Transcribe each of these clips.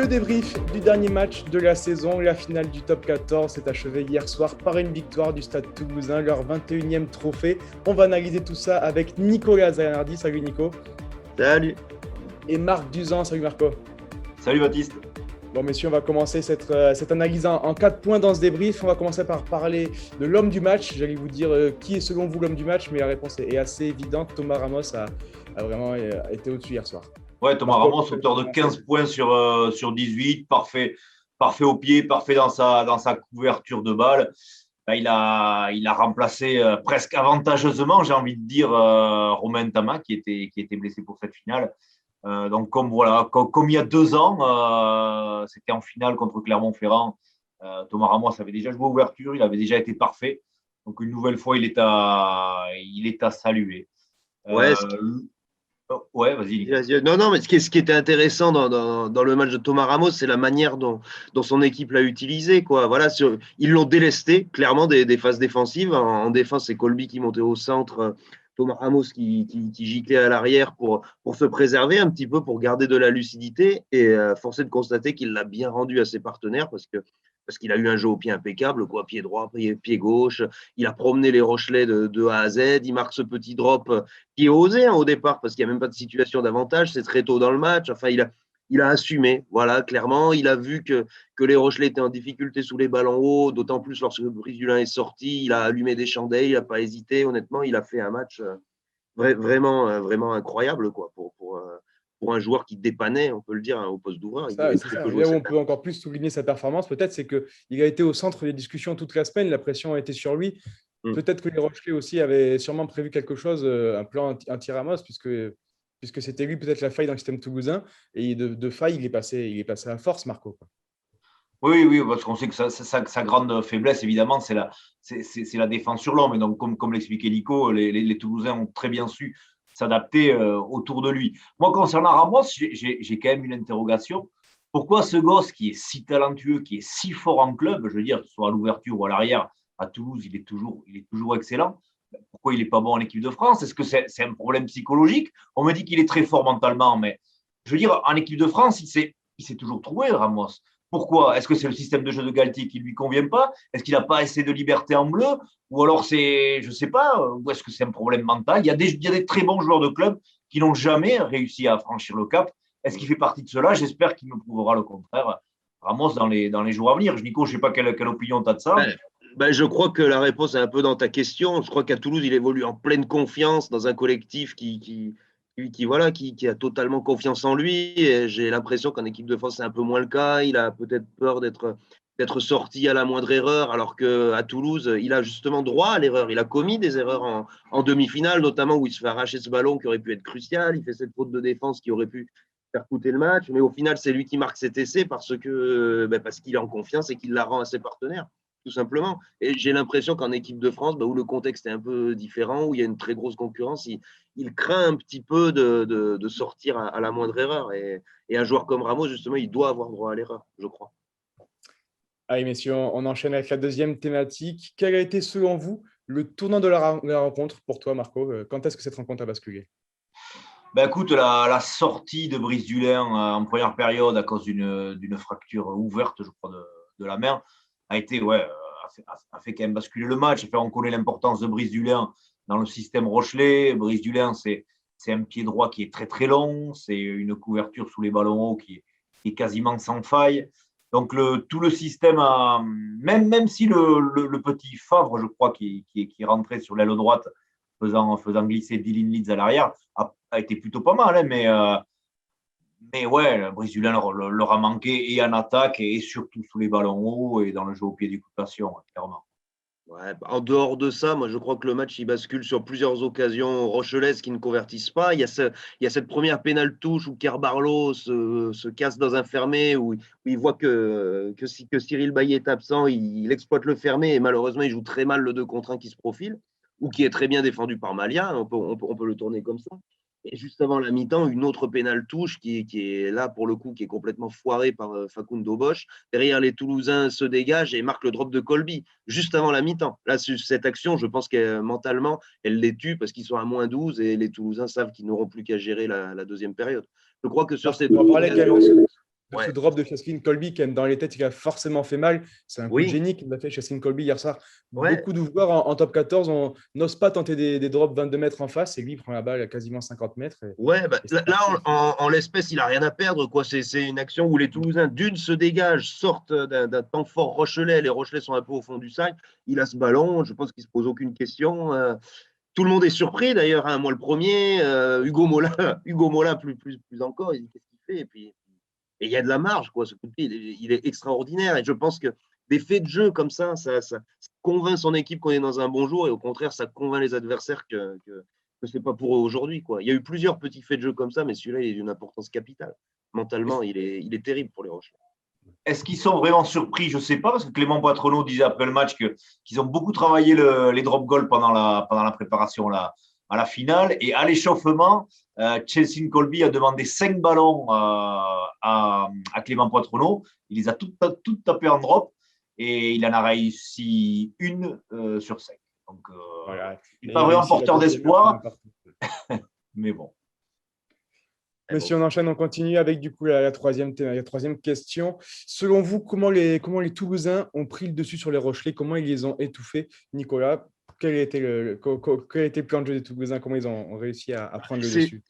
Le débrief du dernier match de la saison, la finale du top 14, s'est achevée hier soir par une victoire du Stade Toulousain, leur 21e trophée. On va analyser tout ça avec Nicolas Zanardi. Salut Nico. Salut. Et Marc Duzan. Salut Marco. Salut Baptiste. Bon messieurs, on va commencer cette analyse en 4 points dans ce débrief. On va commencer par parler de l'homme du match. J'allais vous dire qui est selon vous l'homme du match, mais la réponse est assez évidente. Thomas Ramos a vraiment été au-dessus hier soir. Ouais, Thomas Ramos, auteur de 15 points sur 18, parfait au pied, parfait dans sa couverture de balle. Il a remplacé presque avantageusement, j'ai envie de dire, Romain Ntama qui était blessé pour cette finale. Donc comme il y a 2 ans, c'était en finale contre Clermont-Ferrand. Thomas Ramos avait déjà joué ouverture, il avait déjà été parfait. Donc une nouvelle fois, il est à saluer. Ouais, Ouais, vas-y. Non, mais ce qui était intéressant dans le match de Thomas Ramos, c'est la manière dont son équipe l'a utilisé, quoi. Voilà, ils l'ont délesté clairement des phases défensives. En défense, c'est Colby qui montait au centre, Thomas Ramos qui giclait à l'arrière pour se préserver un petit peu, pour garder de la lucidité. Et force est de constater qu'il l'a bien rendu à ses partenaires parce qu'il a eu un jeu au pied impeccable, quoi, pied droit, pied gauche. Il a promené les Rochelais de A à Z. Il marque ce petit drop qui est osé au départ parce qu'il n'y a même pas de situation d'avantage. C'est très tôt dans le match. Enfin, il a assumé, voilà, clairement. Il a vu que les Rochelais étaient en difficulté sous les ballons hauts, d'autant plus lorsque Brice Dulin est sorti. Il a allumé des chandelles, il n'a pas hésité. Honnêtement, il a fait un match vraiment incroyable, quoi, pour un joueur qui dépannait, on peut le dire, au poste d'ouvreur. Là où on peut encore plus souligner sa performance, peut-être, c'est qu'il a été au centre des discussions toute la semaine. La pression a été sur lui. Peut-être que les Rochelais aussi avaient sûrement prévu quelque chose, un plan anti-Ramos, puisque c'était lui peut-être la faille dans le système toulousain. Et de faille, il est passé à force, Marco. Oui, parce qu'on sait que sa grande faiblesse, évidemment, c'est la défense sur l'homme. Et donc, comme l'expliquait Nico, les Toulousains ont très bien su s'adapter autour de lui. Moi, concernant Ramos, j'ai quand même une interrogation. Pourquoi ce gosse qui est si talentueux, qui est si fort en club, je veux dire, que ce soit à l'ouverture ou à l'arrière, à Toulouse, il est toujours excellent. Pourquoi il n'est pas bon en équipe de France? Est-ce que c'est un problème psychologique? On me dit qu'il est très fort mentalement, mais je veux dire, en équipe de France, il s'est toujours trouvé, Ramos. Pourquoi? Est-ce que c'est le système de jeu de Galtier qui ne lui convient pas? Est-ce qu'il n'a pas assez de liberté en bleu? Ou alors c'est, je ne sais pas, ou est-ce que c'est un problème mental? Il y a des très bons joueurs de club qui n'ont jamais réussi à franchir le cap. Est-ce qu'il fait partie de cela? J'espère qu'il me prouvera le contraire. Ramos, dans les jours à venir. Nico, je ne sais pas quelle opinion tu as de ça. Je crois que la réponse est un peu dans ta question. Je crois qu'à Toulouse, il évolue en pleine confiance dans un collectif qui a totalement confiance en lui. Et j'ai l'impression qu'en équipe de France, c'est un peu moins le cas. Il a peut-être peur d'être sorti à la moindre erreur, alors qu'à Toulouse, il a justement droit à l'erreur. Il a commis des erreurs en demi-finale, notamment où il se fait arracher ce ballon qui aurait pu être crucial. Il fait cette faute de défense qui aurait pu faire coûter le match. Mais au final, c'est lui qui marque cet essai parce qu'il est en confiance et qu'il la rend à ses partenaires, tout simplement. Et j'ai l'impression qu'en équipe de France, où le contexte est un peu différent, où il y a une très grosse concurrence, il craint un petit peu de sortir à la moindre erreur. Et un joueur comme Ramos, justement, il doit avoir droit à l'erreur, je crois. Allez, messieurs, on enchaîne avec la deuxième thématique. Quel a été, selon vous, le tournant de la rencontre pour toi, Marco? Quand est-ce que cette rencontre a basculé? Écoute, la sortie de Brice Dulin en première période à cause d'une fracture ouverte, je crois, de la main, a fait quand même basculer le match. On connaît l'importance de Brice Dulin dans le système Rochelais. Brice Dulin, c'est un pied droit qui est très très long, c'est une couverture sous les ballons hauts qui est quasiment sans faille. Donc tout le système, même si le petit Favre, je crois, qui est rentré sur l'aile droite, faisant glisser Dylan Leeds à l'arrière, a été plutôt pas mal, hein, mais ouais, Brice Dulin leur a manqué et en attaque et surtout sous les ballons hauts et dans le jeu au pied d'occupation, clairement. Ouais, en dehors de ça, moi je crois que le match il bascule sur plusieurs occasions rochelaises qui ne convertissent pas. Il y a cette première pénale touche où Kerbarlo se casse dans un fermé, où il voit que Cyril Bailly est absent, il exploite le fermé et malheureusement il joue très mal le 2 contre 1 qui se profile, ou qui est très bien défendu par Malia, on peut le tourner comme ça. Et juste avant la mi-temps, une autre pénale touche qui est là pour le coup, qui est complètement foirée par Facundo Bosch. Derrière, les Toulousains se dégagent et marquent le drop de Colby juste avant la mi-temps. Là, cette action, je pense que mentalement, elle les tue parce qu'ils sont à moins 12 et les Toulousains savent qu'ils n'auront plus qu'à gérer la deuxième période. Je crois que sur ces deux occasions… Ouais. Ce drop de Chaskin Colby, quand même, dans les têtes, il a forcément fait mal. C'est un coup de Oui, génie qu'il a fait Chaskin Colby hier soir. ouais. Beaucoup de joueurs en top 14 n'osent pas tenter des drops 22 mètres en face et lui, il prend la balle à quasiment 50 mètres. Ouais, bah, Et c'est là, parti. en l'espèce, il n'a rien à perdre, quoi. C'est une action où les Toulousains, d'une, se dégagent, sortent d'un temps fort Rochelais. Les Rochelais sont un peu au fond du sac. Il a ce ballon, je pense qu'il ne se pose aucune question. Tout le monde est surpris, d'ailleurs, hein. Moi, le premier, Hugo Mola, Hugo Mola plus encore. Il dit qu'est-ce qu'il fait? Et il y a de la marge, quoi. Ce coup de pied, il est extraordinaire. Et je pense que des faits de jeu comme ça convainc son équipe qu'on est dans un bon jour. Et au contraire, ça convainc les adversaires que ce n'est pas pour eux aujourd'hui, quoi. Il y a eu plusieurs petits faits de jeu comme ça, mais celui-là, il est d'une importance capitale. Mentalement, il est terrible pour les Rochers. Est-ce qu'ils sont vraiment surpris? Je ne sais pas, parce que Clément Poitrenaud disait après le match qu'ils ont beaucoup travaillé les drop goals pendant la préparation à la finale. Et à l'échauffement, Chelsea Colby a demandé 5 ballons à Clément Poitrenaud. Il les a toutes tapées en drop et il en a réussi une sur 5. Donc, Voilà. il n'est Et pas il vraiment réussit la porteur deuxième d'espoir, partie. mais bon. Mais si on enchaîne, on continue avec du coup la troisième question. Selon vous, comment les Toulousains ont pris le dessus sur les Rochelais? Comment ils les ont étouffés? Nicolas, quel était le plan de jeu des Toulousains? Comment ils ont réussi à prendre le dessus?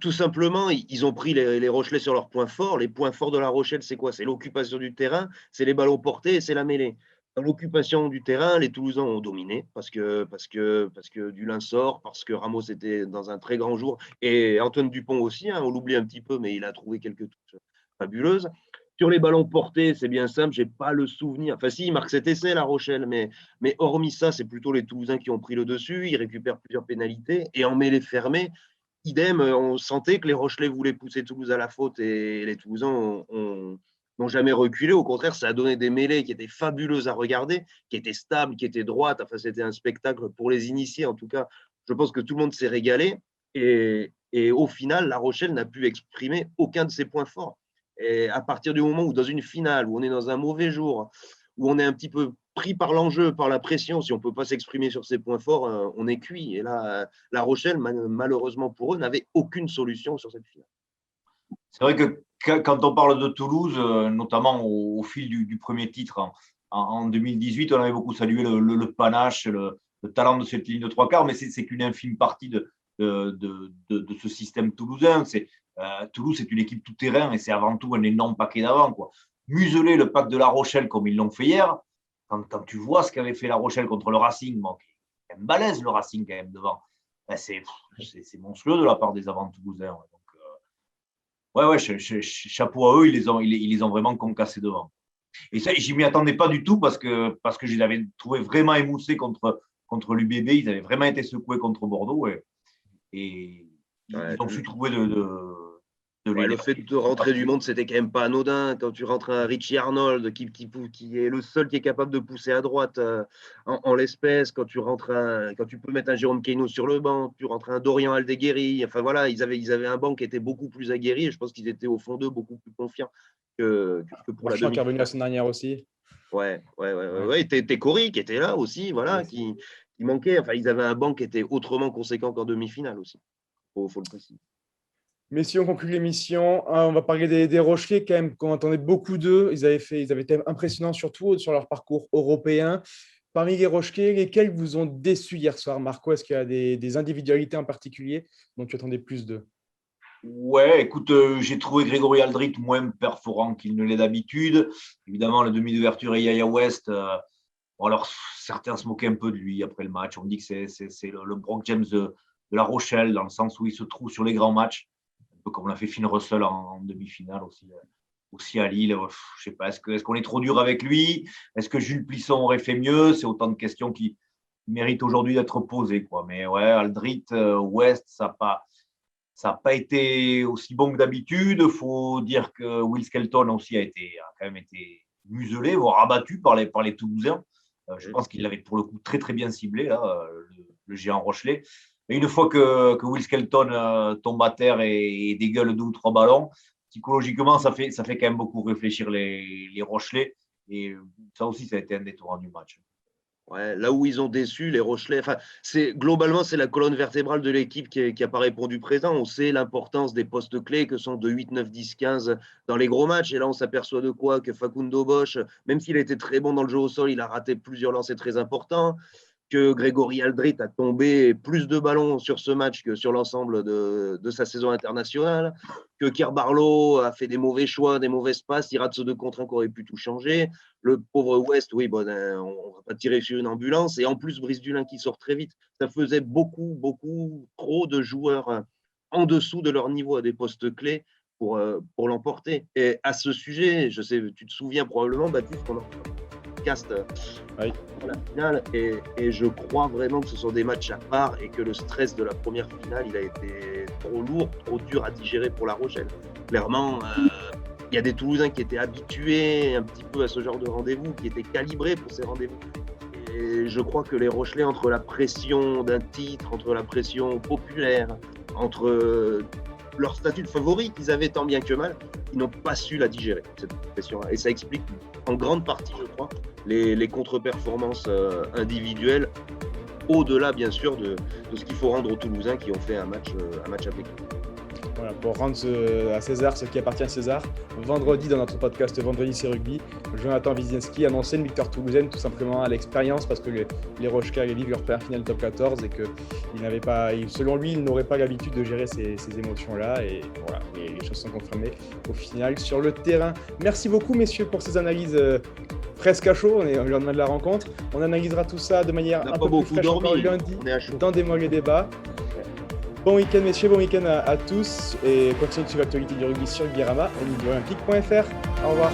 Tout simplement, ils ont pris les Rochelais sur leurs points forts. Les points forts de la Rochelle, c'est quoi? C'est l'occupation du terrain, c'est les ballons portés et c'est la mêlée. Dans l'occupation du terrain, les Toulousains ont dominé parce que Dulin sort, parce que Ramos était dans un très grand jour et Antoine Dupont aussi, hein, on l'oublie un petit peu, mais il a trouvé quelques touches fabuleuses. Sur les ballons portés, c'est bien simple, j'ai pas le souvenir. Enfin, si, il marque cet essai, La Rochelle, mais hormis ça, c'est plutôt les Toulousains qui ont pris le dessus. Ils récupèrent plusieurs pénalités et en mêlée fermée, idem, on sentait que les Rochelais voulaient pousser Toulouse à la faute et les Toulousains n'ont jamais reculé. Au contraire, ça a donné des mêlées qui étaient fabuleuses à regarder, qui étaient stables, qui étaient droites. Enfin, c'était un spectacle pour les initiés. En tout cas, je pense que tout le monde s'est régalé. Et au final, La Rochelle n'a pu exprimer aucun de ses points forts. Et à partir du moment où, dans une finale, où on est dans un mauvais jour, où on est un petit peu pris par l'enjeu, par la pression, si on ne peut pas s'exprimer sur ses points forts, on est cuit. Et là, La Rochelle, malheureusement pour eux, n'avait aucune solution sur cette finale. C'est vrai que quand on parle de Toulouse, notamment au fil du premier titre en 2018, on avait beaucoup salué le panache, le talent de cette ligne de trois quarts, mais c'est qu'une infime partie de ce système toulousain. Toulouse, c'est une équipe tout-terrain et c'est avant tout un énorme paquet d'avant, quoi. Museler le pack de La Rochelle comme ils l'ont fait hier, quand tu vois ce qu'avait fait La Rochelle contre le Racing, bon, c'est un balèze le Racing quand même devant. Ben, c'est monstrueux de la part des avants toulousains. Donc, ouais, chapeau à eux, ils les ont vraiment concassés devant. Et ça, je m'y attendais pas du tout parce que je les avais trouvés vraiment émoussés contre l'UBB. Ils avaient vraiment été secoués contre Bordeaux et ils ont su trouver le fait de rentrer du monde, c'était quand même pas anodin. Quand tu rentres un Richie Arnold qui est le seul qui est capable de pousser à droite en l'espèce, quand tu peux mettre un Jérôme Keyno sur le banc, tu rentres un Dorian Aldeguerri. Enfin voilà, ils avaient un banc qui était beaucoup plus aguerri et je pense qu'ils étaient au fond d'eux beaucoup plus confiants que pour la demi-finale. Qui est revenu la semaine dernière aussi. Ouais. Técori qui était là aussi, voilà, qui manquait. Enfin, ils avaient un banc qui était autrement conséquent qu'en demi-finale aussi. Faut le préciser. Mais si on conclut l'émission, on va parler des Rochelais quand même, qu'on entendait beaucoup d'eux. Ils avaient été impressionnants surtout sur leur parcours européen. Parmi les Rochelais, lesquels vous ont déçu hier soir, Marco? Est-ce qu'il y a des individualités en particulier dont tu attendais plus d'eux? Ouais, écoute, j'ai trouvé Grégory Aldrit moins perforant qu'il ne l'est d'habitude. Évidemment, la demi d'ouverture et Yaya West. Bon, alors, certains se moquaient un peu de lui après le match. On dit que c'est le Brock James de La Rochelle, dans le sens où il se trouve sur les grands matchs. Un peu comme l'a fait Finn Russell en demi-finale aussi à Lille. Je sais pas, est-ce qu'on est trop dur avec lui? Est-ce que Jules Plisson aurait fait mieux? C'est autant de questions qui méritent aujourd'hui d'être posées, quoi. Mais ouais, Aldrit, West, ça n'a pas été aussi bon que d'habitude. Il faut dire que Will Skelton aussi a quand même été muselé, voire abattu par les Toulousains. Je pense qu'il l'avait pour le coup très très bien ciblé, là, le géant Rochelais. Mais une fois que Will Skelton tombe à terre et dégueule 2 ou 3 ballons, psychologiquement, ça fait quand même beaucoup réfléchir les Rochelais. Et ça aussi, ça a été un des tournants du match. Ouais, là où ils ont déçu, les Rochelais, enfin, globalement, c'est la colonne vertébrale de l'équipe qui n'a pas répondu présent. On sait l'importance des postes clés que sont de 8, 9, 10, 15 dans les gros matchs. Et là, on s'aperçoit de quoi? Que Facundo Bosch, même s'il a été très bon dans le jeu au sol, il a raté plusieurs lancers très importants. Que Grégory Aldrit a tombé plus de ballons sur ce match que sur l'ensemble de sa saison internationale, que Kier Barlow a fait des mauvais choix, des mauvaises passes, il rate ce 2 contre 1 qui aurait pu tout changer. Le pauvre West, oui, bon, on ne va pas tirer sur une ambulance. Et en plus, Brice Dulin qui sort très vite. Ça faisait beaucoup, beaucoup trop de joueurs en dessous de leur niveau à des postes clés pour l'emporter. Et à ce sujet, je sais, tu te souviens probablement, Baptiste, qu'on a oui. Pour la finale et je crois vraiment que ce sont des matchs à part et que le stress de la première finale il a été trop lourd, trop dur à digérer pour La Rochelle. Clairement, il y a des Toulousains qui étaient habitués un petit peu à ce genre de rendez-vous, qui étaient calibrés pour ces rendez-vous. Et je crois que les Rochelais, entre la pression d'un titre, entre la pression populaire, entre leur statut de favori qu'ils avaient tant bien que mal, ils n'ont pas su la digérer, cette pression-là. Et ça explique en grande partie, je crois, les contre-performances individuelles, au-delà, bien sûr, de ce qu'il faut rendre aux Toulousains qui ont fait un match impeccable. Voilà, pour rendre à César ce qui appartient à César, vendredi, dans notre podcast Vendredi c'est Rugby, Jonathan Wizienski annonçait une victoire toulousaine tout simplement à l'expérience parce que les Rochelais allaient vivre leur première finale top 14 et que selon lui, il n'aurait pas l'habitude de gérer ces émotions-là. Et voilà, les choses sont confirmées au final sur le terrain. Merci beaucoup, messieurs, pour ces analyses presque à chaud. On est au lendemain de la rencontre. On analysera tout ça de manière un peu plus fraîche encore lundi dans des mois de débat. Bon week-end, messieurs, bon week-end à tous et continuez de suivre l'actualité du rugby sur Guirama et olympique.fr. Au revoir.